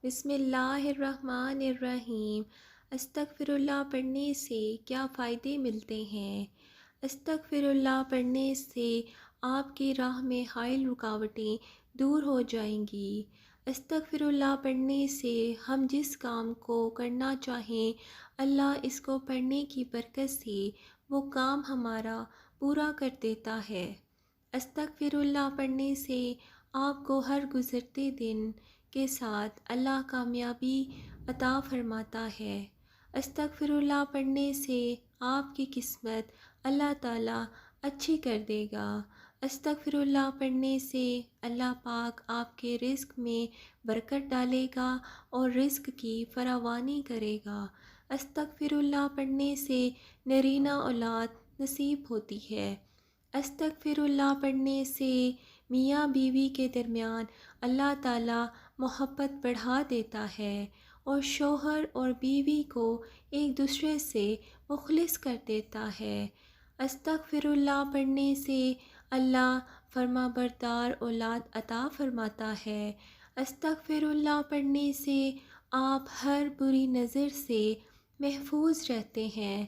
بسم اللہ الرحمن الرحیم۔ استغفر اللہ پڑھنے سے کیا فائدے ملتے ہیں؟ استغفر اللہ پڑھنے سے آپ کی راہ میں حائل رکاوٹیں دور ہو جائیں گی۔ استغفر اللہ پڑھنے سے ہم جس کام کو کرنا چاہیں اللہ اس کو پڑھنے کی برکت سے وہ کام ہمارا پورا کر دیتا ہے۔ استغفر اللہ پڑھنے سے آپ کو ہر گزرتے دن کے ساتھ اللہ کامیابی عطا فرماتا ہے۔ استغفر اللہ پڑھنے سے آپ کی قسمت اللہ تعالیٰ اچھی کر دے گا۔ استغفر اللہ پڑھنے سے اللہ پاک آپ کے رزق میں برکت ڈالے گا اور رزق کی فراوانی کرے گا۔ استغفر اللہ پڑھنے سے نرینہ اولاد نصیب ہوتی ہے۔ استغفر اللہ پڑھنے سے میاں بیوی کے درمیان اللہ تعالیٰ محبت بڑھا دیتا ہے اور شوہر اور بیوی کو ایک دوسرے سے مخلص کر دیتا ہے۔ استغفر اللہ پڑھنے سے اللہ فرما بردار اولاد عطا فرماتا ہے۔ استغفر اللہ پڑھنے سے آپ ہر بری نظر سے محفوظ رہتے ہیں۔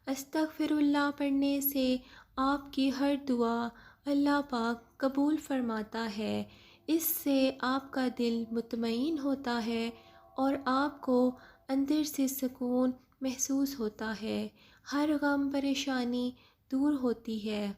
استغفر اللہ پڑھنے سے آپ کی ہر دعا اللہ پاک قبول فرماتا ہے۔ اس سے آپ کا دل مطمئن ہوتا ہے اور آپ کو اندر سے سکون محسوس ہوتا ہے، ہر غم پریشانی دور ہوتی ہے۔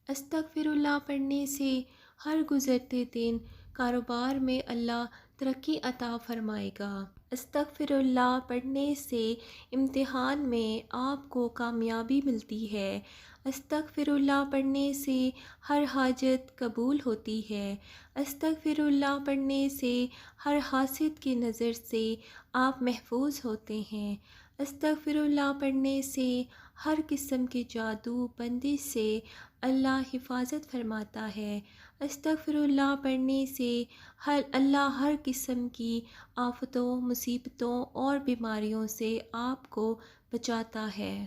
استغفر اللہ پڑھنے سے ہر گزرتے دن کاروبار میں اللہ ترقی عطا فرمائے گا۔ استغفر اللہ پڑھنے سے امتحان میں آپ کو کامیابی ملتی ہے۔ استغفر اللہ پڑھنے سے ہر حاجت قبول ہوتی ہے۔ استغفر اللہ پڑھنے سے ہر حاسد کی نظر سے آپ محفوظ ہوتے ہیں۔ استغفر اللہ پڑھنے سے ہر قسم کے جادو بندش سے اللہ حفاظت فرماتا ہے۔ استغفر اللہ پڑھنے سے اللہ ہر قسم کی آفتوں، مصیبتوں اور بیماریوں سے آپ کو بچاتا ہے۔